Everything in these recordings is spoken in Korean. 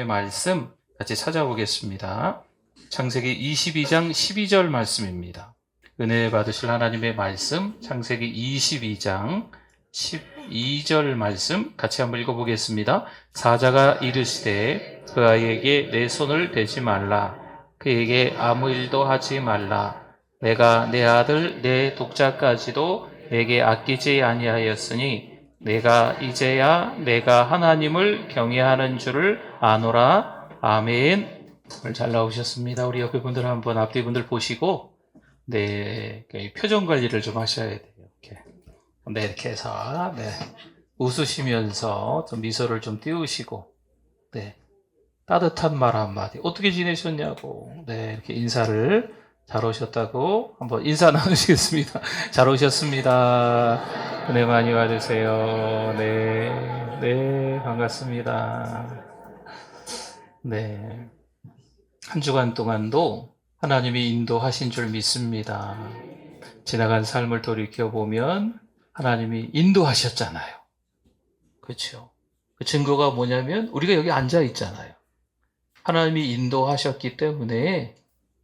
하나님의 말씀 같이 찾아보겠습니다. 창세기 22장 12절 말씀입니다. 은혜 받으실 하나님의 말씀, 창세기 22장 12절 말씀 같이 한번 읽어보겠습니다. 사자가 이르시되 그 아이에게 내 손을 대지 말라. 그에게 아무 일도 하지 말라. 내가 내 아들 내 독자까지도 내게 아끼지 아니하였으니 내가 이제야 내가 하나님을 경외하는 줄을 아노라. 아멘. 오늘 잘 나오셨습니다. 우리 옆에 분들 한번 앞뒤 분들 보시고 표정 관리를 좀 하셔야 돼요. 이렇게 해서 웃으시면서 좀 미소를 좀 띄우시고 따뜻한 말 한마디 어떻게 지내셨냐고 이렇게 인사를 잘 오셨다고 한번 인사 나누시겠습니다. 잘 오셨습니다. 은혜 많이 받으세요. 네, 반갑습니다. 한 주간 동안도 하나님이 인도하신 줄 믿습니다. 지나간 삶을 돌이켜보면 하나님이 인도하셨잖아요. 그렇죠? 그 증거가 뭐냐면 우리가 여기 앉아 있잖아요. 하나님이 인도하셨기 때문에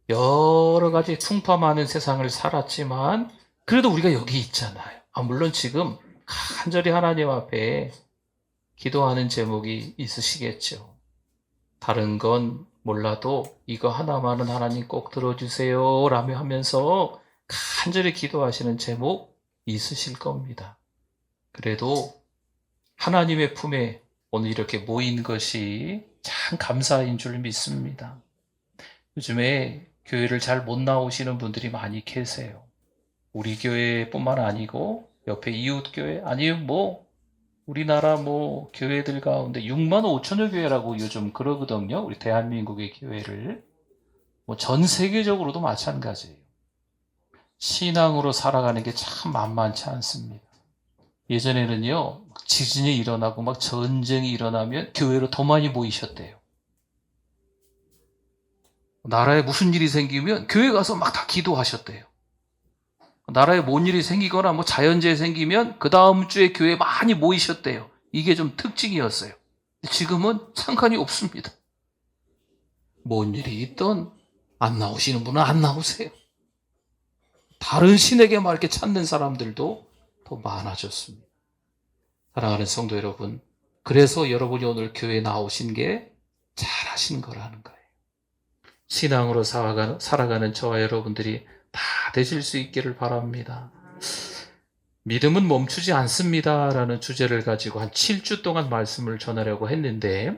여러 가지 풍파 많은 세상을 살았지만 그래도 우리가 여기 있잖아요. 물론 지금 간절히 하나님 앞에 기도하는 제목이 있으시겠죠. 다른 건 몰라도 이거 하나만은 하나님 꼭 들어주세요 라며 하면서 간절히 기도하시는 제목 있으실 겁니다. 그래도 하나님의 품에 오늘 이렇게 모인 것이 참 감사인 줄 믿습니다. 요즘에 교회를 잘 못 나오시는 분들이 많이 계세요. 우리 교회뿐만 아니고 옆에 이웃 교회 아니면 우리나라 교회들 가운데 6만 5천여 교회라고 요즘 그러거든요. 우리 대한민국의 교회를. 전 세계적으로도 마찬가지예요. 신앙으로 살아가는 게 참 만만치 않습니다. 예전에는요, 지진이 일어나고 전쟁이 일어나면 교회로 더 많이 모이셨대요. 나라에 무슨 일이 생기면 교회 가서 다 기도하셨대요. 나라에 뭔 일이 생기거나 자연재해 생기면 그 다음 주에 교회에 많이 모이셨대요. 이게 좀 특징이었어요. 지금은 상관이 없습니다. 뭔 일이 있든 안 나오시는 분은 안 나오세요. 다른 신에게 이렇게 찾는 사람들도 더 많아졌습니다. 사랑하는 성도 여러분, 그래서 여러분이 오늘 교회에 나오신 게 잘하신 거라는 거예요. 신앙으로 살아가는 저와 여러분들이 다 되실 수 있기를 바랍니다. 믿음은 멈추지 않습니다 라는 주제를 가지고 한 7주 동안 말씀을 전하려고 했는데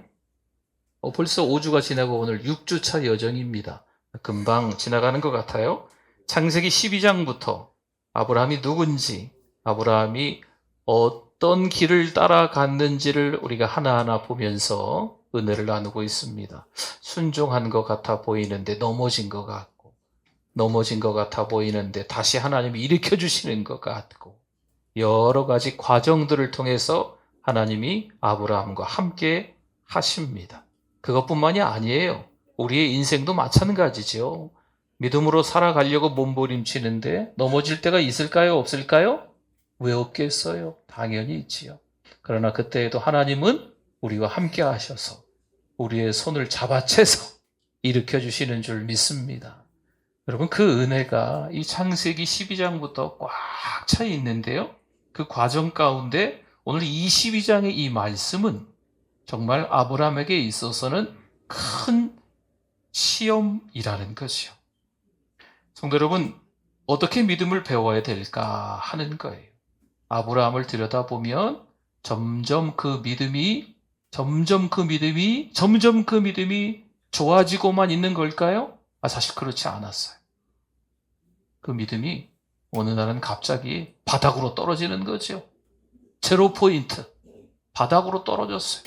벌써 5주가 지나고 오늘 6주차 여정입니다. 금방 지나가는 것 같아요. 창세기 12장부터 아브라함이 누군지, 아브라함이 어떤 길을 따라갔는지를 우리가 하나하나 보면서 은혜를 나누고 있습니다. 순종한 것 같아 보이는데 넘어진 것 같고, 넘어진 것 같아 보이는데 다시 하나님이 일으켜 주시는 것 같고, 여러 가지 과정들을 통해서 하나님이 아브라함과 함께 하십니다. 그것뿐만이 아니에요. 우리의 인생도 마찬가지죠. 믿음으로 살아가려고 몸부림치는데 넘어질 때가 있을까요? 없을까요? 왜 없겠어요? 당연히 있지요. 그러나 그때에도 하나님은 우리와 함께 하셔서 우리의 손을 잡아채서 일으켜 주시는 줄 믿습니다. 여러분, 그 은혜가 이 창세기 12장부터 꽉 차 있는데요. 그 과정 가운데 오늘 22장의 이 말씀은 정말 아브라함에게 있어서는 큰 시험이라는 것이요. 성도 여러분, 어떻게 믿음을 배워야 될까 하는 거예요. 아브라함을 들여다보면 점점 그 믿음이 좋아지고만 있는 걸까요? 사실 그렇지 않았어요. 그 믿음이 어느 날은 갑자기 바닥으로 떨어지는 거죠. 제로 포인트, 바닥으로 떨어졌어요.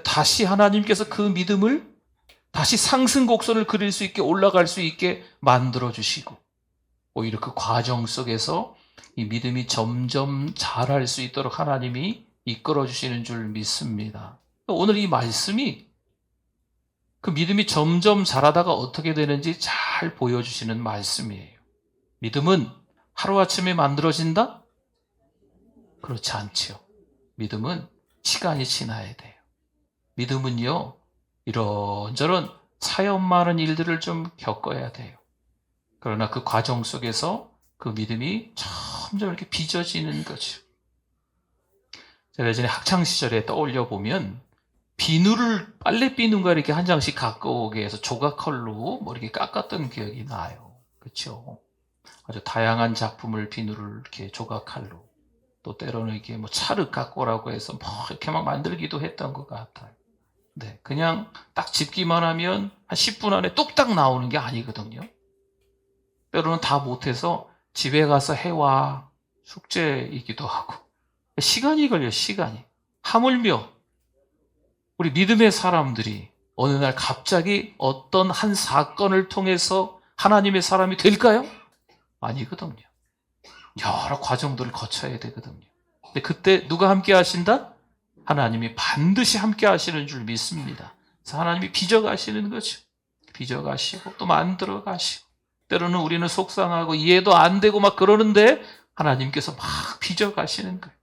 다시 하나님께서 그 믿음을 다시 상승 곡선을 그릴 수 있게 올라갈 수 있게 만들어주시고 오히려 그 과정 속에서 이 믿음이 점점 자랄 수 있도록 하나님이 이끌어주시는 줄 믿습니다. 오늘 이 말씀이 그 믿음이 점점 자라다가 어떻게 되는지 잘 보여주시는 말씀이에요. 믿음은 하루아침에 만들어진다? 그렇지 않지요. 믿음은 시간이 지나야 돼요. 믿음은요, 이런저런 사연 많은 일들을 좀 겪어야 돼요. 그러나 그 과정 속에서 그 믿음이 점점 이렇게 빚어지는 거죠. 제가 예전에 학창시절에 떠올려 보면 비누를 빨래 비누가 이렇게 한 장씩 갖고 오게 해서 조각컬로 뭐 이렇게 깎았던 기억이 나요. 그렇죠? 아주 다양한 작품을 비누를 이렇게 조각칼로, 또 때로는 이렇게 뭐 찰흙 갖고 오라고 해서 뭐 이렇게 막 만들기도 했던 것 같아요. 네, 그냥 딱 집기만 하면 한 10분 안에 뚝딱 나오는 게 아니거든요. 때로는 다 못해서 집에 가서 해와 숙제이기도 하고 시간이 걸려요. 시간이. 하물며 우리 믿음의 사람들이 어느 날 갑자기 어떤 한 사건을 통해서 하나님의 사람이 될까요? 아니거든요. 여러 과정들을 거쳐야 되거든요. 근데 그때 누가 함께 하신다? 하나님이 반드시 함께 하시는 줄 믿습니다. 그래서 하나님이 빚어가시는 거죠. 빚어가시고 또 만들어가시고, 때로는 우리는 속상하고 이해도 안 되고 막 그러는데 하나님께서 막 빚어가시는 거예요.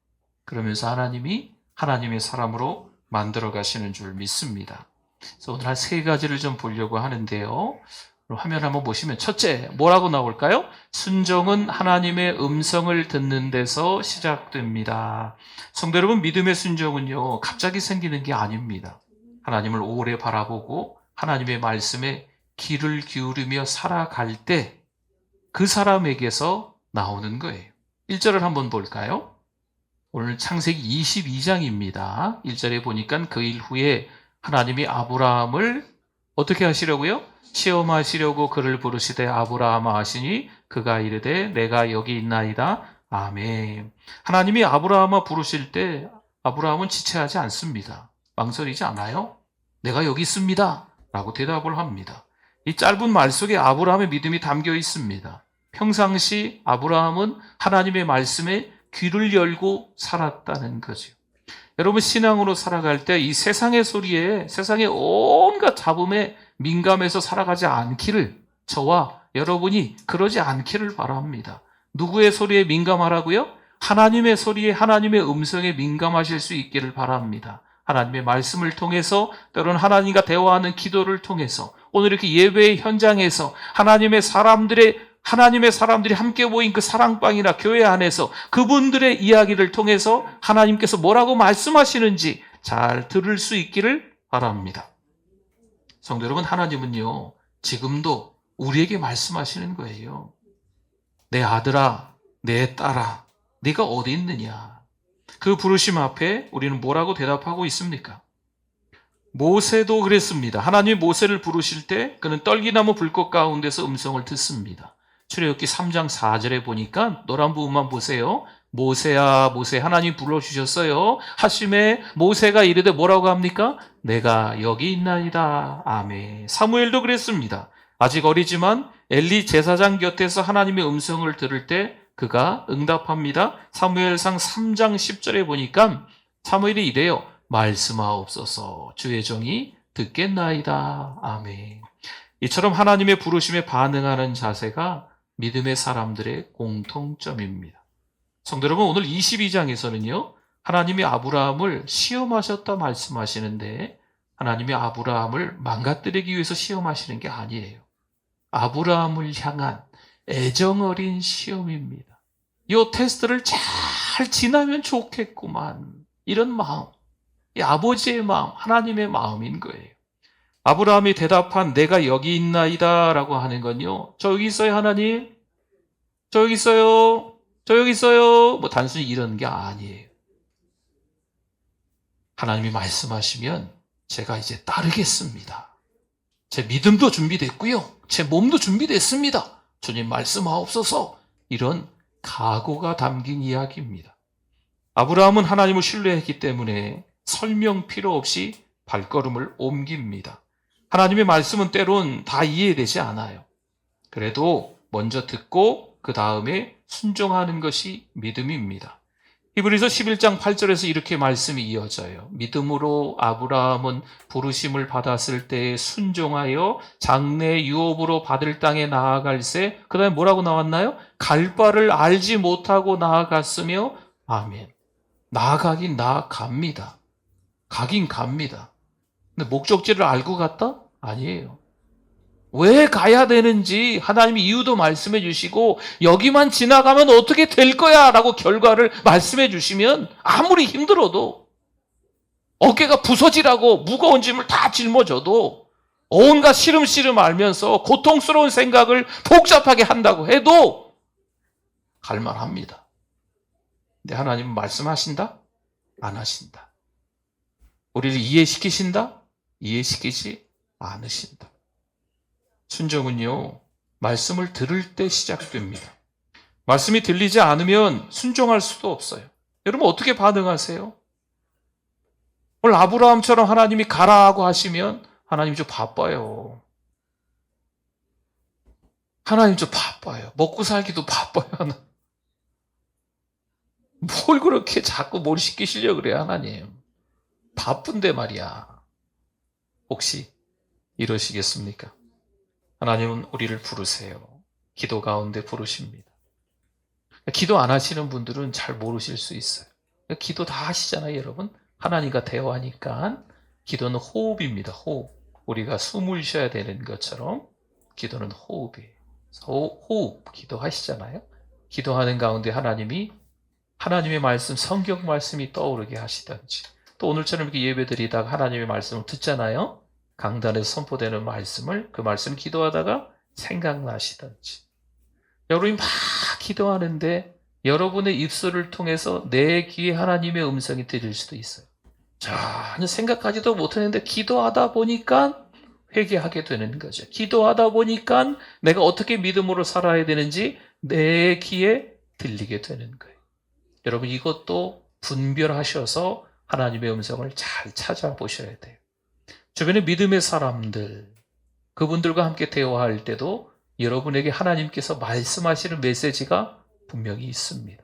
그러면서 하나님이 하나님의 사람으로 만들어가시는 줄 믿습니다. 그래서 오늘 한 3가지를 좀 보려고 하는데요. 화면 한번 보시면 첫째, 뭐라고 나올까요? 순종은 하나님의 음성을 듣는 데서 시작됩니다. 성도 여러분, 믿음의 순종은요, 갑자기 생기는 게 아닙니다. 하나님을 오래 바라보고 하나님의 말씀에 귀를 기울이며 살아갈 때 그 사람에게서 나오는 거예요. 1절을 한번 볼까요? 오늘 창세기 22장입니다. 1절에 보니까 그 일 후에 하나님이 아브라함을 어떻게 하시려고요? 시험하시려고 그를 부르시되 아브라함아 하시니 그가 이르되 내가 여기 있나이다. 아멘. 하나님이 아브라함아 부르실 때 아브라함은 지체하지 않습니다. 망설이지 않아요. 내가 여기 있습니다 라고 대답을 합니다. 이 짧은 말 속에 아브라함의 믿음이 담겨 있습니다. 평상시 아브라함은 하나님의 말씀에 귀를 열고 살았다는 거죠. 여러분, 신앙으로 살아갈 때 이 세상의 소리에, 세상의 온갖 잡음에 민감해서 살아가지 않기를, 저와 여러분이 그러지 않기를 바랍니다. 누구의 소리에 민감하라고요? 하나님의 소리에, 하나님의 음성에 민감하실 수 있기를 바랍니다. 하나님의 말씀을 통해서, 때로는 하나님과 대화하는 기도를 통해서, 오늘 이렇게 예배의 현장에서 하나님의 사람들이 함께 모인 그 사랑방이나 교회 안에서 그분들의 이야기를 통해서 하나님께서 뭐라고 말씀하시는지 잘 들을 수 있기를 바랍니다. 성도 여러분, 하나님은요, 지금도 우리에게 말씀하시는 거예요. 내 아들아, 내 딸아, 네가 어디 있느냐? 그 부르심 앞에 우리는 뭐라고 대답하고 있습니까? 모세도 그랬습니다. 하나님이 모세를 부르실 때 그는 떨기나무 불꽃 가운데서 음성을 듣습니다. 출애굽기 3장 4절에 보니까 노란 부분만 보세요. 모세야 모세, 하나님 불러주셨어요 하심에 모세가 이르되 뭐라고 합니까? 내가 여기 있나이다. 아멘. 사무엘도 그랬습니다. 아직 어리지만 엘리 제사장 곁에서 하나님의 음성을 들을 때 그가 응답합니다. 사무엘상 3장 10절에 보니까 사무엘이 이래요. 말씀하옵소서, 주의 종이 듣겠나이다. 아멘. 이처럼 하나님의 부르심에 반응하는 자세가 믿음의 사람들의 공통점입니다. 성도 여러분, 오늘 22장에서는요, 하나님이 아브라함을 시험하셨다 말씀하시는데 하나님이 아브라함을 망가뜨리기 위해서 시험하시는 게 아니에요. 아브라함을 향한 애정어린 시험입니다. 이 테스트를 잘 지나면 좋겠구만, 이런 마음, 이 아버지의 마음, 하나님의 마음인 거예요. 아브라함이 대답한 내가 여기 있나이다 라고 하는 건요, 저 여기 있어요 하나님, 저 여기 있어요, 저 여기 있어요, 뭐 단순히 이런 게 아니에요. 하나님이 말씀하시면 제가 이제 따르겠습니다. 제 믿음도 준비됐고요, 제 몸도 준비됐습니다. 주님 말씀하옵소서. 이런 각오가 담긴 이야기입니다. 아브라함은 하나님을 신뢰했기 때문에 설명 필요 없이 발걸음을 옮깁니다. 하나님의 말씀은 때론 다 이해되지 않아요. 그래도 먼저 듣고 그 다음에 순종하는 것이 믿음입니다. 히브리서 11장 8절에서 이렇게 말씀이 이어져요. 믿음으로 아브라함은 부르심을 받았을 때에 순종하여 장래 유업으로 받을 땅에 나아갈새, 그 다음에 뭐라고 나왔나요? 갈 바를 알지 못하고 나아갔으며, 아멘. 나아가긴 나아갑니다. 가긴 갑니다. 근데 목적지를 알고 갔다? 아니에요. 왜 가야 되는지 하나님이 이유도 말씀해 주시고 여기만 지나가면 어떻게 될 거야 라고 결과를 말씀해 주시면 아무리 힘들어도 어깨가 부서지라고 무거운 짐을 다 짊어져도 온갖 시름시름 알면서 고통스러운 생각을 복잡하게 한다고 해도 갈만합니다. 근데 하나님은 말씀하신다? 안 하신다. 우리를 이해시키신다? 이해시키지 않으신다. 순종은요, 말씀을 들을 때 시작됩니다. 말씀이 들리지 않으면 순종할 수도 없어요. 여러분 어떻게 반응하세요? 오늘 아브라함처럼 하나님이 가라고 하시면 하나님 좀 바빠요. 하나님 좀 바빠요. 먹고 살기도 바빠요. 뭘 그렇게 자꾸 뭘 시키시려고 그래요, 하나님. 바쁜데 말이야. 혹시 이러시겠습니까? 하나님은 우리를 부르세요. 기도 가운데 부르십니다. 기도 안 하시는 분들은 잘 모르실 수 있어요. 기도 다 하시잖아요, 여러분. 하나님과 대화하니까. 기도는 호흡입니다, 호흡. 우리가 숨을 쉬어야 되는 것처럼 기도는 호흡이에요. 호흡, 기도하시잖아요. 기도하는 가운데 하나님이 하나님의 말씀, 성경 말씀이 떠오르게 하시든지, 또 오늘처럼 이렇게 예배드리다가 하나님의 말씀을 듣잖아요. 강단에서 선포되는 말씀을, 그 말씀을 기도하다가 생각나시든지, 여러분이 막 기도하는데 여러분의 입술을 통해서 내 귀에 하나님의 음성이 들릴 수도 있어요. 전혀 생각하지도 못했는데 기도하다 보니까 회개하게 되는 거죠. 기도하다 보니까 내가 어떻게 믿음으로 살아야 되는지 내 귀에 들리게 되는 거예요. 여러분 이것도 분별하셔서 하나님의 음성을 잘 찾아보셔야 돼요. 주변에 믿음의 사람들, 그분들과 함께 대화할 때도 여러분에게 하나님께서 말씀하시는 메시지가 분명히 있습니다.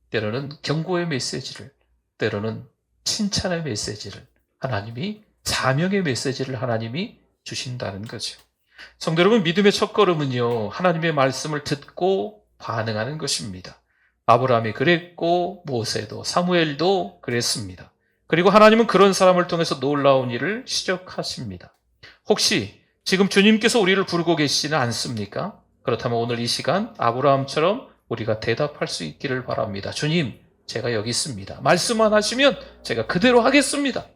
때로는 경고의 메시지를, 때로는 칭찬의 메시지를 하나님이, 사명의 메시지를 하나님이 주신다는 거죠. 성도 여러분, 믿음의 첫걸음은요, 하나님의 말씀을 듣고 반응하는 것입니다. 아브라함이 그랬고 모세도, 사무엘도 그랬습니다. 그리고 하나님은 그런 사람을 통해서 놀라운 일을 시작하십니다. 혹시 지금 주님께서 우리를 부르고 계시지는 않습니까? 그렇다면 오늘 이 시간 아브라함처럼 우리가 대답할 수 있기를 바랍니다. 주님, 제가 여기 있습니다. 말씀만 하시면 제가 그대로 하겠습니다.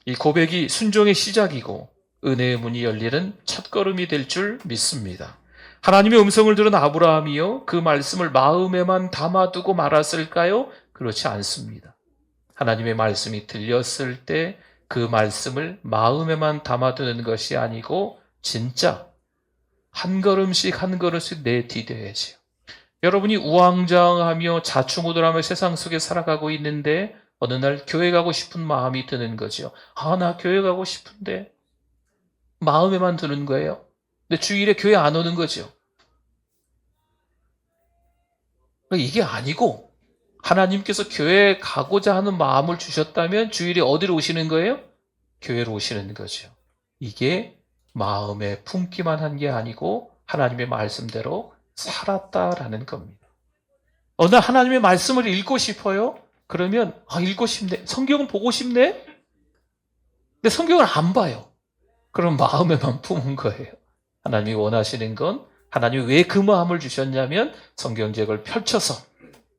이 고백이 순종의 시작이고 은혜의 문이 열리는 첫걸음이 될 줄 믿습니다. 하나님의 음성을 들은 아브라함이요, 그 말씀을 마음에만 담아두고 말았을까요? 그렇지 않습니다. 하나님의 말씀이 들렸을 때 그 말씀을 마음에만 담아두는 것이 아니고 진짜 한 걸음씩 한 걸음씩 내디뎌야지요. 여러분이 우왕좌왕하며 자충우돌하며 세상 속에 살아가고 있는데 어느 날 교회 가고 싶은 마음이 드는 거죠. 아, 나 교회 가고 싶은데 마음에만 드는 거예요. 근데 주일에 교회 안 오는 거죠. 이게 아니고 하나님께서 교회에 가고자 하는 마음을 주셨다면 주일에 어디로 오시는 거예요? 교회로 오시는 거죠. 이게 마음에 품기만 한 게 아니고 하나님의 말씀대로 살았다라는 겁니다. 어느 날 하나님의 말씀을 읽고 싶어요? 그러면 읽고 싶네. 성경은 보고 싶네? 근데 성경을 안 봐요. 그럼 마음에만 품은 거예요. 하나님이 원하시는 건, 하나님이 왜 그 마음을 주셨냐면 성경책을 펼쳐서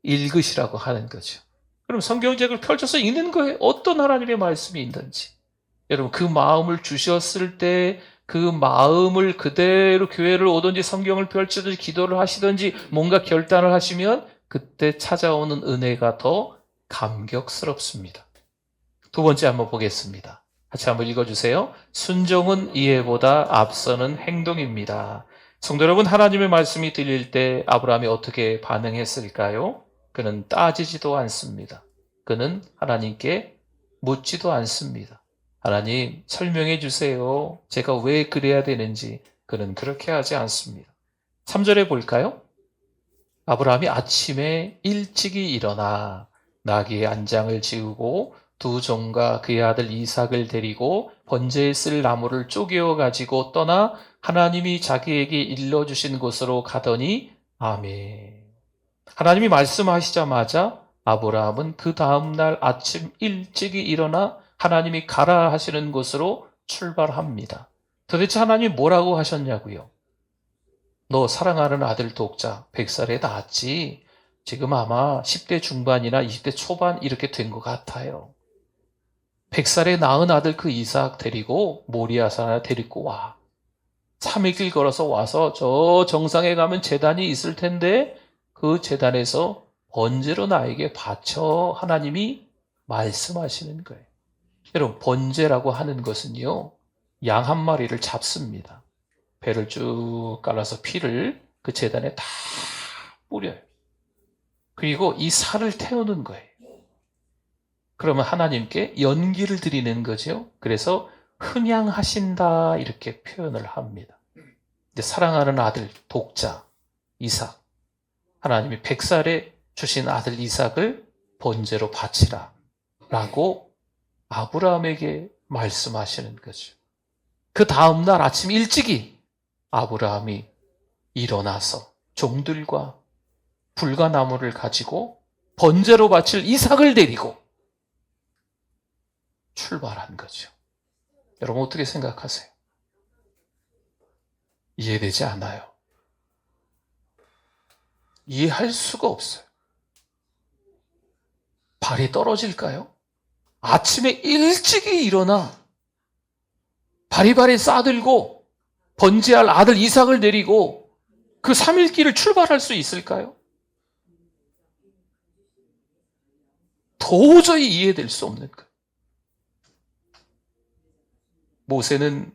읽으시라고 하는 거죠. 그럼 성경책을 펼쳐서 읽는 거예요. 어떤 하나님의 말씀이 있는지. 여러분 그 마음을 주셨을 때 그 마음을 그대로 교회를 오든지 성경을 펼치든지 기도를 하시든지 뭔가 결단을 하시면 그때 찾아오는 은혜가 더 감격스럽습니다. 두 번째 한번 보겠습니다. 같이 한번 읽어주세요. 순종은 이해보다 앞서는 행동입니다. 성도 여러분, 하나님의 말씀이 들릴 때 아브라함이 어떻게 반응했을까요? 그는 따지지도 않습니다. 그는 하나님께 묻지도 않습니다. 하나님, 설명해 주세요. 제가 왜 그래야 되는지. 그는 그렇게 하지 않습니다. 3절에 볼까요? 아브라함이 아침에 일찍이 일어나 나귀의 안장을 지우고 두 종과 그의 아들 이삭을 데리고 번제에 쓸 나무를 쪼개어 가지고 떠나 하나님이 자기에게 일러주신 곳으로 가더니 아멘. 하나님이 말씀하시자마자 아브라함은 그 다음날 아침 일찍이 일어나 하나님이 가라 하시는 곳으로 출발합니다. 도대체 하나님이 뭐라고 하셨냐고요? 너 사랑하는 아들 독자 100살에 낳았지? 지금 아마 10대 중반이나 20대 초반 이렇게 된 것 같아요. 100살에 낳은 아들 그 이삭 데리고 모리아산에 데리고 와. 3일 길 걸어서 와서 저 정상에 가면 제단이 있을 텐데 그 제단에서 번제로 나에게 바쳐 하나님이 말씀하시는 거예요. 여러분, 번제라고 하는 것은요, 양 한 마리를 잡습니다. 배를 쭉 갈라서 피를 그 제단에 다 뿌려요. 그리고 이 살을 태우는 거예요. 그러면 하나님께 연기를 드리는 거죠. 그래서 흥향하신다 이렇게 표현을 합니다. 이제 사랑하는 아들 독자 이삭, 하나님이 100살에 주신 아들 이삭을 번제로 바치라 라고 아브라함에게 말씀하시는 거죠. 그 다음날 아침 일찍이 아브라함이 일어나서 종들과 불가나무를 가지고 번제로 바칠 이삭을 데리고 출발한 거죠. 여러분 어떻게 생각하세요? 이해되지 않아요. 이해할 수가 없어요. 발이 떨어질까요? 아침에 일찍이 일어나 바리바리 싸들고 번제할 아들 이삭을 데리고 그 3일 길을 출발할 수 있을까요? 도저히 이해될 수 없는 거예요. 모세는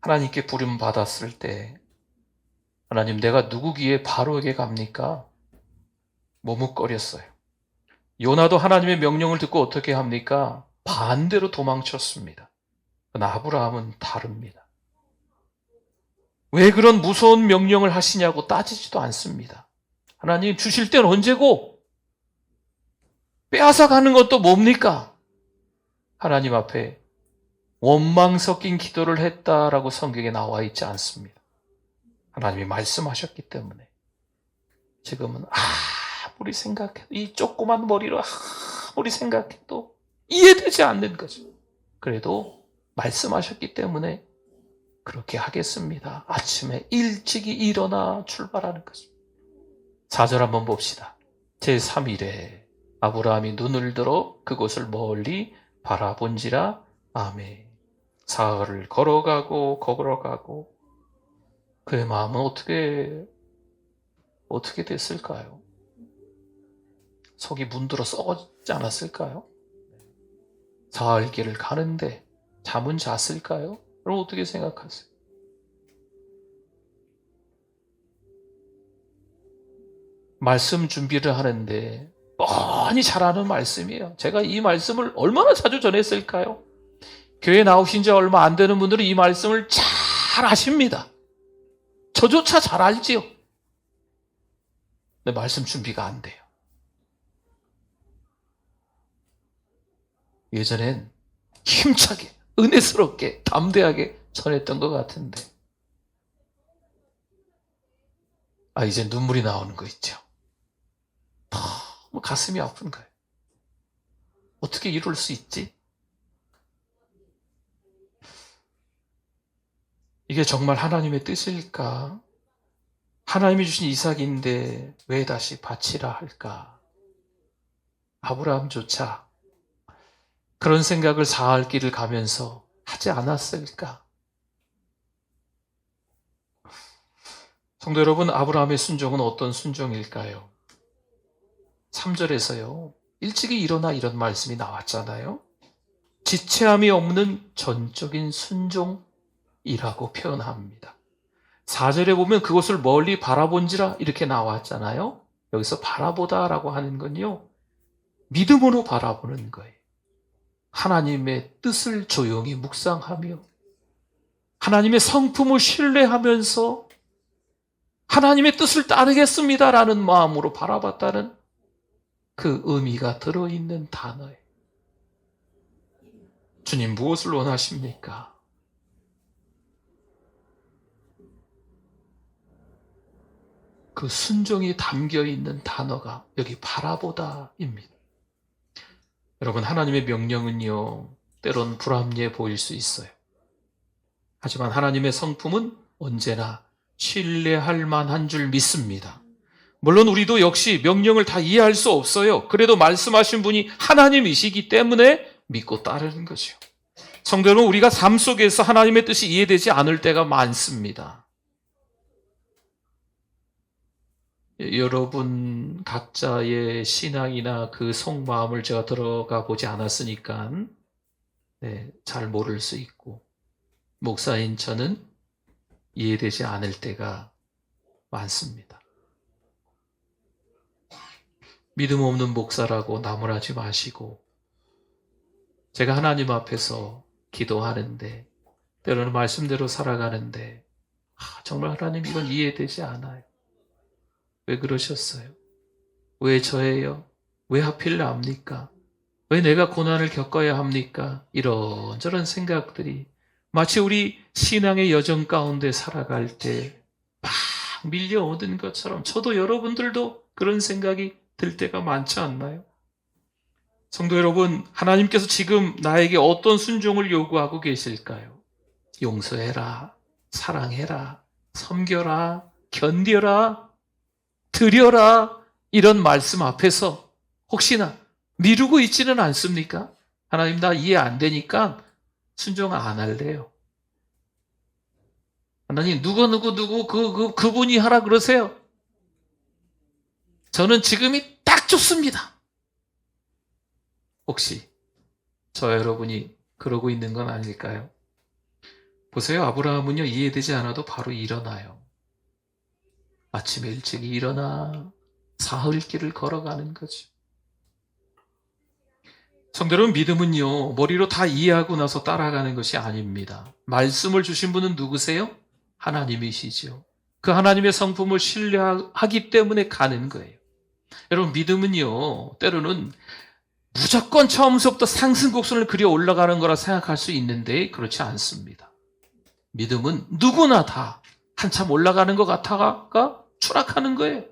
하나님께 부름 받았을 때 하나님 내가 누구 귀에 바로에게 갑니까? 머뭇거렸어요. 요나도 하나님의 명령을 듣고 어떻게 합니까? 반대로 도망쳤습니다. 그러나 아브라함은 다릅니다. 왜 그런 무서운 명령을 하시냐고 따지지도 않습니다. 하나님 주실 때는 언제고 빼앗아 가는 것도 뭡니까? 하나님 앞에 원망 섞인 기도를 했다라고 성경에 나와 있지 않습니다. 하나님이 말씀하셨기 때문에 지금은 아무리 생각해도 이 조그만 머리로 아무리 생각해도 이해되지 않는 거죠. 그래도 말씀하셨기 때문에 그렇게 하겠습니다. 아침에 일찍이 일어나 출발하는 거죠. 4절 한번 봅시다. 제3일에 아브라함이 눈을 들어 그곳을 멀리 바라본지라. 아멘. 사흘을 걸어가고 그의 마음은 어떻게 됐을까요? 속이 문들어 썩었지 않았을까요? 사흘 길을 가는데 잠은 잤을까요? 그럼 어떻게 생각하세요? 말씀 준비를 하는데 뻔히 잘 아는 말씀이에요. 제가 이 말씀을 얼마나 자주 전했을까요? 교회 나오신 지 얼마 안 되는 분들은 이 말씀을 잘 아십니다. 저조차 잘 알지요. 근데 말씀 준비가 안 돼요. 예전엔 힘차게, 은혜스럽게, 담대하게 전했던 것 같은데 이제 눈물이 나오는 거 있죠. 너무 가슴이 아픈 거예요. 어떻게 이럴 수 있지? 이게 정말 하나님의 뜻일까? 하나님이 주신 이삭인데 왜 다시 바치라 할까? 아브라함조차 그런 생각을 사흘 길을 가면서 하지 않았을까? 성도 여러분, 아브라함의 순종은 어떤 순종일까요? 3절에서요. 일찍이 일어나 이런 말씀이 나왔잖아요. 지체함이 없는 전적인 순종이라고 표현합니다. 4절에 보면 그것을 멀리 바라본지라 이렇게 나왔잖아요. 여기서 바라보다라고 하는 건요. 믿음으로 바라보는 거예요. 하나님의 뜻을 조용히 묵상하며 하나님의 성품을 신뢰하면서 하나님의 뜻을 따르겠습니다라는 마음으로 바라봤다는 그 의미가 들어있는 단어예요. 주님 무엇을 원하십니까? 그 순종이 담겨있는 단어가 여기 바라보다입니다. 여러분, 하나님의 명령은요, 때론 불합리해 보일 수 있어요. 하지만 하나님의 성품은 언제나 신뢰할 만한 줄 믿습니다. 물론 우리도 역시 명령을 다 이해할 수 없어요. 그래도 말씀하신 분이 하나님이시기 때문에 믿고 따르는 거죠. 성도 여러분, 우리가 삶 속에서 하나님의 뜻이 이해되지 않을 때가 많습니다. 여러분 각자의 신앙이나 그 속마음을 제가 들어가 보지 않았으니까 잘 모를 수 있고, 목사인 저는 이해되지 않을 때가 많습니다. 믿음 없는 목사라고 나무라지 마시고, 제가 하나님 앞에서 기도하는데 때로는 말씀대로 살아가는데 정말 하나님 이건 이해되지 않아요. 왜 그러셨어요? 왜 저예요? 왜 하필 납니까? 왜 내가 고난을 겪어야 합니까? 이런저런 생각들이 마치 우리 신앙의 여정 가운데 살아갈 때 막 밀려오는 것처럼 저도 여러분들도 그런 생각이 들 때가 많지 않나요? 성도 여러분, 하나님께서 지금 나에게 어떤 순종을 요구하고 계실까요? 용서해라, 사랑해라, 섬겨라, 견뎌라, 드려라, 이런 말씀 앞에서 혹시나 미루고 있지는 않습니까? 하나님 나 이해 안 되니까 순종 안 할래요. 하나님 누구 그분이 하라 그러세요. 저는 지금이 딱 좋습니다. 혹시 저 여러분이 그러고 있는 건 아닐까요? 보세요. 아브라함은요, 이해되지 않아도 바로 일어나요. 아침에 일찍 일어나 사흘길을 걸어가는 거죠. 성도 여러분, 믿음은요, 머리로 다 이해하고 나서 따라가는 것이 아닙니다. 말씀을 주신 분은 누구세요? 하나님이시죠. 그 하나님의 성품을 신뢰하기 때문에 가는 거예요. 여러분, 믿음은요, 때로는 무조건 처음부터 상승곡선을 그려 올라가는 거라 생각할 수 있는데 그렇지 않습니다. 믿음은 누구나 다 한참 올라가는 것 같다가 추락하는 거예요.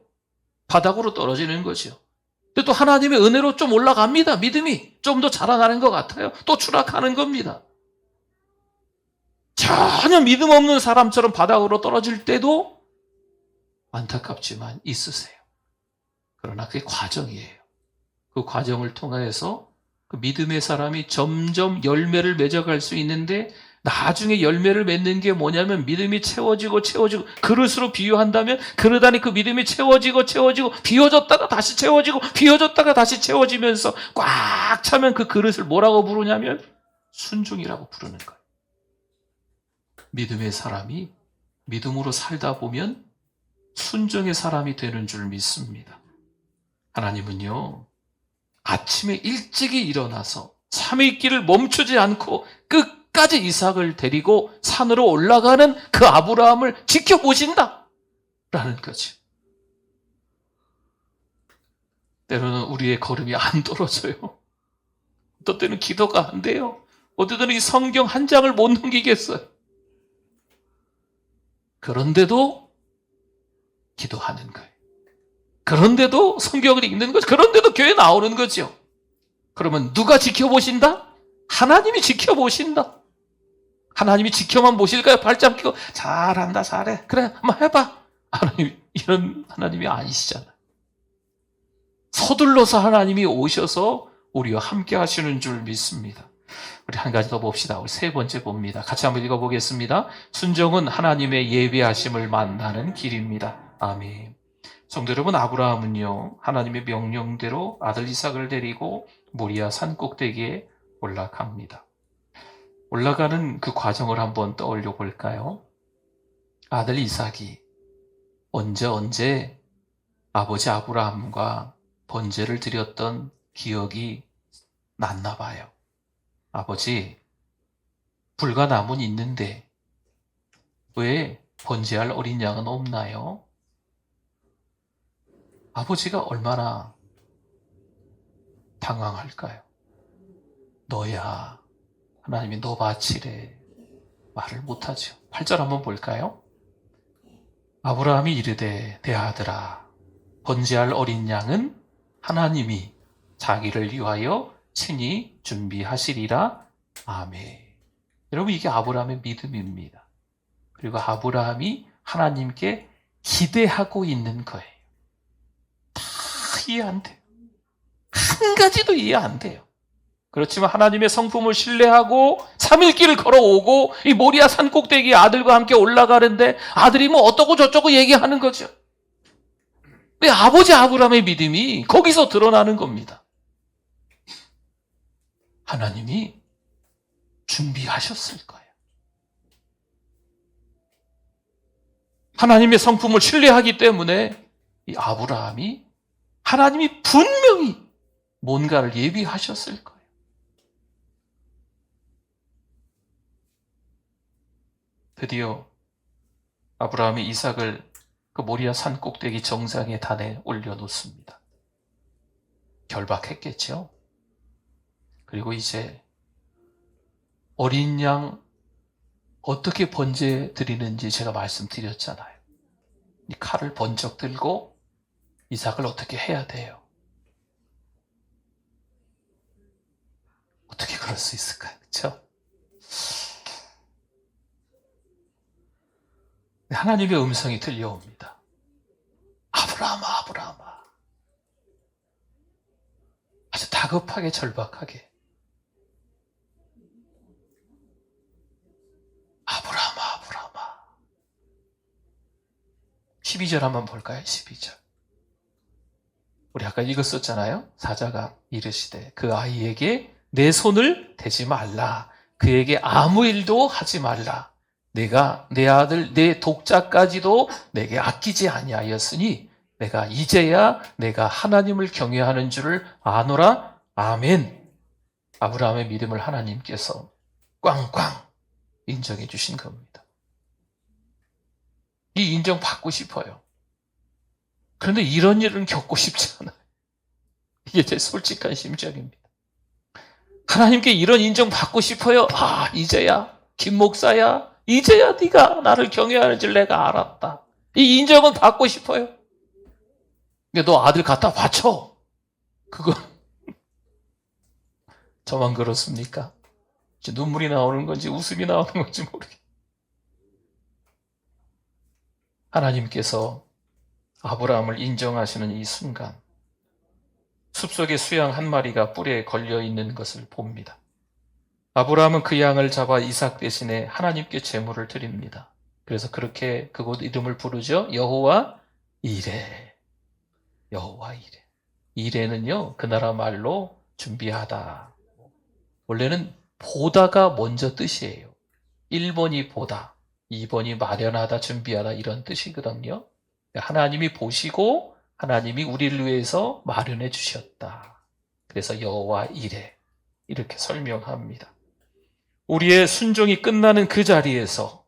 바닥으로 떨어지는 거죠. 근데 또 하나님의 은혜로 좀 올라갑니다. 믿음이 좀 더 자라나는 것 같아요. 또 추락하는 겁니다. 전혀 믿음 없는 사람처럼 바닥으로 떨어질 때도 안타깝지만 있으세요. 그러나 그게 과정이에요. 그 과정을 통해서 그 믿음의 사람이 점점 열매를 맺어갈 수 있는데, 나중에 열매를 맺는 게 뭐냐면 믿음이 채워지고 그릇으로 비유한다면 그릇 안에 그 믿음이 채워지고 비워졌다가 다시 채워지고 비워졌다가 다시 채워지면서 꽉 차면 그 그릇을 뭐라고 부르냐면 순종이라고 부르는 거예요. 믿음의 사람이 믿음으로 살다 보면 순종의 사람이 되는 줄 믿습니다. 하나님은요, 아침에 일찍이 일어나서 3일 길을 멈추지 않고 끝까지 이삭을 데리고 산으로 올라가는 그 아브라함을 지켜보신다 라는 거죠. 때로는 우리의 걸음이 안 떨어져요. 어떤 때는 기도가 안 돼요. 어떤 때는 이 성경 한 장을 못 넘기겠어요. 그런데도 기도하는 거예요. 그런데도 성경을 읽는 거죠. 그런데도 교회 나오는 거죠. 그러면 누가 지켜보신다? 하나님이 지켜보신다. 하나님이 지켜만 보실까요? 발짝 끼고 잘한다, 잘해. 그래, 한번 해봐. 하나님, 이런 하나님이 아니시잖아요. 서둘러서 하나님이 오셔서 우리와 함께 하시는 줄 믿습니다. 우리 한 가지 더 봅시다. 우리 세 번째 봅니다. 같이 한번 읽어보겠습니다. 순종은 하나님의 예비하심을 만나는 길입니다. 아멘. 성도 여러분, 아브라함은요, 하나님의 명령대로 아들 이삭을 데리고 모리아 산 꼭대기에 올라갑니다. 올라가는 그 과정을 한번 떠올려 볼까요? 아들 이삭이 언제 아버지 아브라함과 번제를 드렸던 기억이 났나 봐요. 아버지, 불과 나무는 있는데 왜 번제할 어린 양은 없나요? 아버지가 얼마나 당황할까요? 너야, 하나님이 너 바치래. 말을 못하죠. 8절 한번 볼까요? 아브라함이 이르되 내 아들아, 번제할 어린 양은 하나님이 자기를 위하여 친히 준비하시리라 아멘. 여러분, 이게 아브라함의 믿음입니다. 그리고 아브라함이 하나님께 기대하고 있는 거예요. 다 이해 안 돼요. 한 가지도 이해 안 돼요. 그렇지만 하나님의 성품을 신뢰하고 3일 길을 걸어오고 이 모리아 산 꼭대기에 아들과 함께 올라가는데 아들이 뭐 어떠고 저쩌고 얘기하는 거죠. 왜 아버지 아브라함의 믿음이 거기서 드러나는 겁니다. 하나님이 준비하셨을 거예요. 하나님의 성품을 신뢰하기 때문에 이 아브라함이 하나님이 분명히 뭔가를 예비하셨을 거예요. 드디어 아브라함이 이삭을 그 모리아 산 꼭대기 정상의 단에 올려놓습니다. 결박했겠죠. 그리고 이제 어린 양 어떻게 번제 드리는지 제가 말씀드렸잖아요. 이 칼을 번쩍 들고 이삭을 어떻게 해야 돼요? 어떻게 그럴 수 있을까요? 그렇죠? 하나님의 음성이 들려옵니다. 아브라함아, 아브라함아. 아주 다급하게 절박하게. 아브라함아, 아브라함아. 12절 한번 볼까요? 12절. 우리 아까 읽었었잖아요. 사자가 이르시되 그 아이에게 내 손을 대지 말라. 그에게 아무 일도 하지 말라. 내가 내 아들 내 독자까지도 내게 아끼지 아니하였으니 내가 이제야 내가 하나님을 경외하는 줄을 아노라. 아멘. 아브라함의 믿음을 하나님께서 꽝꽝 인정해 주신 겁니다. 이 인정 받고 싶어요. 그런데 이런 일은 겪고 싶지 않아요. 이게 제 솔직한 심정입니다. 하나님께 이런 인정 받고 싶어요. 아, 이제야 김 목사야, 이제야 네가 나를 경외하는 줄 내가 알았다. 이 인정은 받고 싶어요. 근데 너 아들 갖다 바쳐. 그건 저만 그렇습니까? 눈물이 나오는 건지 웃음이 나오는 건지 모르겠어요. 하나님께서 아브라함을 인정하시는 이 순간 숲속에 수양 한 마리가 뿔에 걸려 있는 것을 봅니다. 아브라함은 그 양을 잡아 이삭 대신에 하나님께 제물을 드립니다. 그래서 그렇게 그곳 이름을 부르죠. 여호와 이레. 여호와 이레. 이레는요, 그 나라 말로 준비하다. 원래는 보다가 먼저 뜻이에요. 1번이 보다, 2번이 마련하다, 준비하다 이런 뜻이거든요. 하나님이 보시고 하나님이 우리를 위해서 마련해 주셨다. 그래서 여호와 이레 이렇게 설명합니다. 우리의 순종이 끝나는 그 자리에서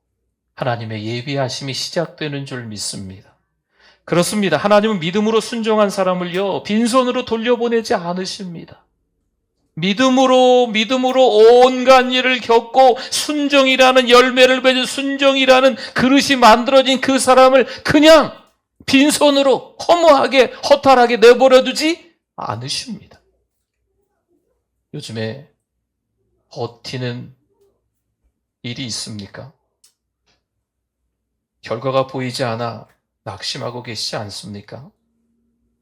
하나님의 예비하심이 시작되는 줄 믿습니다. 그렇습니다. 하나님은 믿음으로 순종한 사람을요, 빈손으로 돌려보내지 않으십니다. 믿음으로 온갖 일을 겪고 순종이라는 열매를 맺은 순종이라는 그릇이 만들어진 그 사람을 그냥 빈손으로 허무하게 허탈하게 내버려 두지 않으십니다. 요즘에 버티는 일이 있습니까? 결과가 보이지 않아 낙심하고 계시지 않습니까?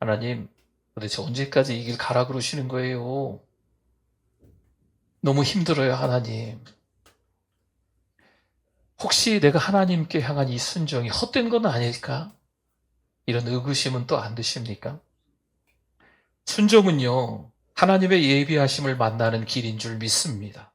하나님, 도대체 언제까지 이 길 가라 그러시는 거예요? 너무 힘들어요, 하나님. 혹시 내가 하나님께 향한 이 순종이 헛된 건 아닐까? 이런 의구심은 또 안 드십니까? 순종은요, 하나님의 예비하심을 만나는 길인 줄 믿습니다.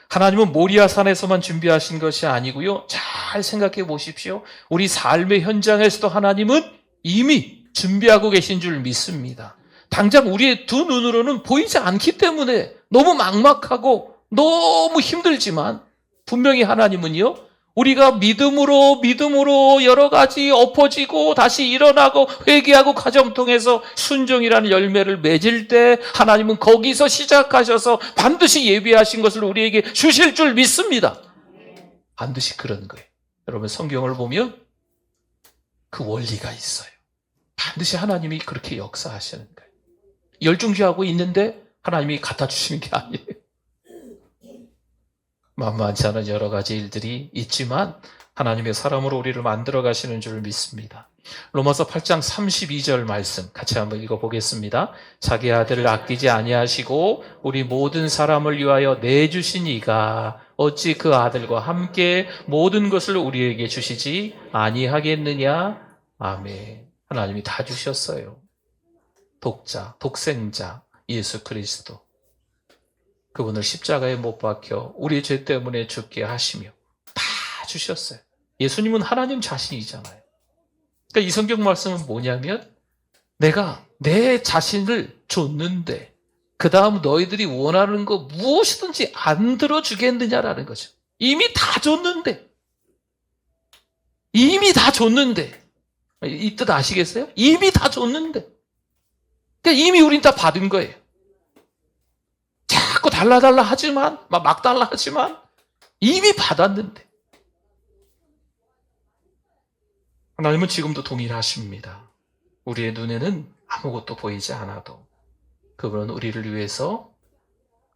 하나님은 모리아 산에서만 준비하신 것이 아니고요. 잘 생각해 보십시오. 우리 삶의 현장에서도 하나님은 이미 준비하고 계신 줄 믿습니다. 당장 우리의 두 눈으로는 보이지 않기 때문에 너무 막막하고 너무 힘들지만 분명히 하나님은요, 우리가 믿음으로 여러 가지 엎어지고 다시 일어나고 회개하고 과정 통해서 순종이라는 열매를 맺을 때 하나님은 거기서 시작하셔서 반드시 예비하신 것을 우리에게 주실 줄 믿습니다. 반드시 그런 거예요. 여러분, 성경을 보면 그 원리가 있어요. 반드시 하나님이 그렇게 역사하시는 거예요. 열중지하고 있는데 하나님이 갖다 주시는 게 아니에요. 만만치 않은 여러 가지 일들이 있지만 하나님의 사람으로 우리를 만들어 가시는 줄 믿습니다. 로마서 8장 32절 말씀 같이 한번 읽어보겠습니다. 자기 아들을 아끼지 아니하시고 우리 모든 사람을 위하여 내주신 이가 어찌 그 아들과 함께 모든 것을 우리에게 주시지 아니하겠느냐. 아멘. 하나님이 다 주셨어요. 독자, 독생자 예수 그리스도, 그분을 십자가에 못 박혀 우리 죄 때문에 죽게 하시며 다 주셨어요. 예수님은 하나님 자신이잖아요. 그러니까 이 성경 말씀은 뭐냐면 내가 내 자신을 줬는데 그 다음 너희들이 원하는 거 무엇이든지 안 들어주겠느냐라는 거죠. 이미 다 줬는데, 이미 다 줬는데, 이 뜻 아시겠어요? 이미 다 줬는데, 그러니까 이미 우린 다 받은 거예요. 자꾸 달라달라 하지만, 막 달라 하지만 이미 받았는데, 하나님은 지금도 동일하십니다. 우리의 눈에는 아무것도 보이지 않아도 그분은 우리를 위해서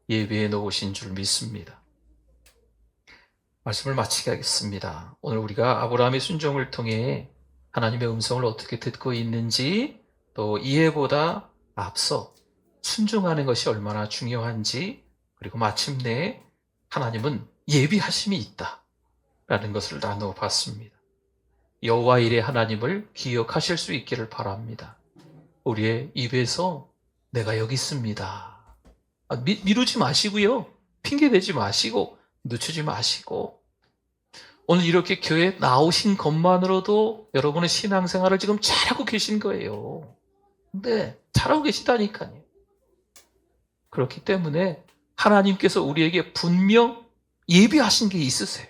예비해 놓으신 줄 믿습니다. 말씀을 마치게 하겠습니다. 오늘 우리가 아브라함의 순종을 통해 하나님의 음성을 어떻게 듣고 있는지, 또 이해보다 앞서 순종하는 것이 얼마나 중요한지, 그리고 마침내 하나님은 예비하심이 있다라는 것을 나누어 봤습니다. 여호와 일의 하나님을 기억하실 수 있기를 바랍니다. 우리의 입에서 내가 여기 있습니다. 미루지 마시고요. 핑계대지 마시고 늦추지 마시고, 오늘 이렇게 교회에 나오신 것만으로도 여러분의 신앙생활을 지금 잘하고 계신 거예요. 근데 잘하고 계시다니까요. 그렇기 때문에 하나님께서 우리에게 분명 예비하신 게 있으세요.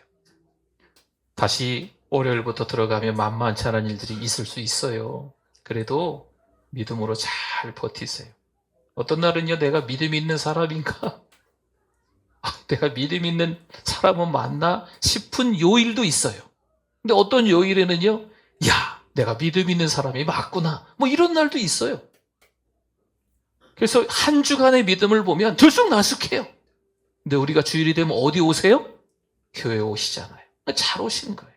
다시 월요일부터 들어가면 만만치 않은 일들이 있을 수 있어요. 그래도 믿음으로 잘 버티세요. 어떤 날은요, 내가 믿음 있는 사람인가? 내가 믿음 있는 사람은 맞나 싶은 요일도 있어요. 근데 어떤 요일에는요, 야, 내가 믿음 있는 사람이 맞구나, 뭐 이런 날도 있어요. 그래서 한 주간의 믿음을 보면 들쑥날쑥해요. 근데 우리가 주일이 되면 어디 오세요? 교회 오시잖아요. 잘 오시는 거예요.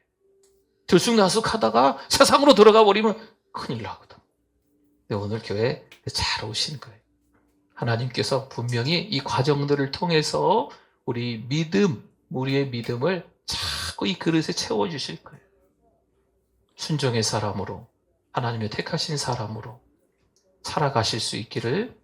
들쑥날쑥하다가 세상으로 들어가 버리면 큰일 나거든. 근데 오늘 교회 잘 오신 거예요. 하나님께서 분명히 이 과정들을 통해서 우리의 믿음을 자꾸 이 그릇에 채워주실 거예요. 순종의 사람으로, 하나님의 택하신 사람으로 살아가실 수 있기를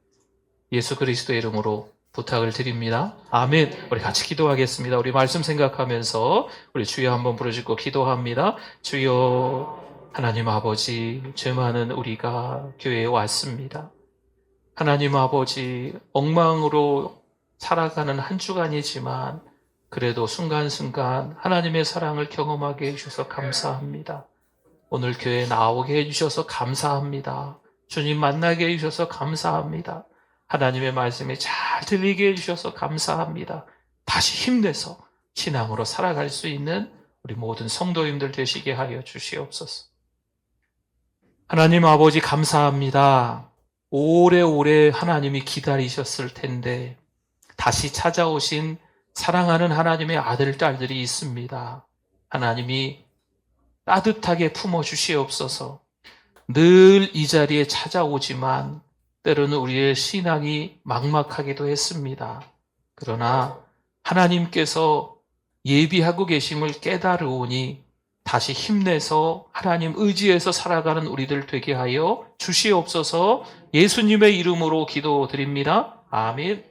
예수 그리스도의 이름으로 부탁을 드립니다. 아멘. 우리 같이 기도하겠습니다. 우리 말씀 생각하면서 우리 주여 한번 부르짖고 기도합니다. 주여, 하나님 아버지, 죄 많은 우리가 교회에 왔습니다. 하나님 아버지, 엉망으로 살아가는 한 주간이지만 그래도 순간순간 하나님의 사랑을 경험하게 해주셔서 감사합니다. 오늘 교회에 나오게 해주셔서 감사합니다. 주님 만나게 해주셔서 감사합니다. 하나님의 말씀이 잘 들리게 해주셔서 감사합니다. 다시 힘내서 신앙으로 살아갈 수 있는 우리 모든 성도님들 되시게 하여 주시옵소서. 하나님 아버지 감사합니다. 오래오래 하나님이 기다리셨을 텐데 다시 찾아오신 사랑하는 하나님의 아들, 딸들이 있습니다. 하나님이 따뜻하게 품어주시옵소서. 늘 이 자리에 찾아오지만 때로는 우리의 신앙이 막막하기도 했습니다. 그러나 하나님께서 예비하고 계심을 깨달으오니 다시 힘내서 하나님 의지해서 살아가는 우리들 되게 하여 주시옵소서. 예수님의 이름으로 기도드립니다. 아멘.